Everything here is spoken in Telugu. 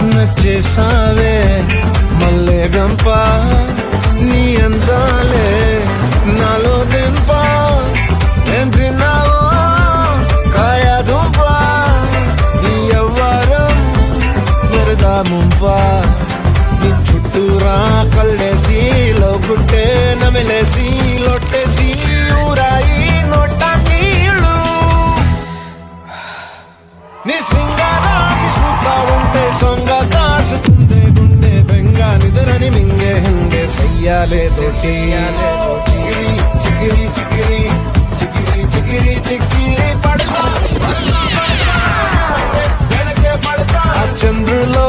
నచ్చేసావే మల్లె గంప నీ అందాలే నాలో దింప ఏం తిన్నావో కాయ దుంప నీ ఎవ్వరం మెరదా ముంప నీ చుట్టూరా కళ్ళేసి లోగుట్టే నమిలేసి లొట్టేసి ఊరాయి నోట నీళ్ళు నీ సింగారాన్ని చూస్తా ఉంటే సొంగ కాసుకుందే గుండె బెంగ నిద్రని మింగే హంగే సయ్యాలే చిగిరి చిగిరి చిగిరి చిగిరి చిగిరి చిగిరి పడతా వెనకే పడతా చంద్రులో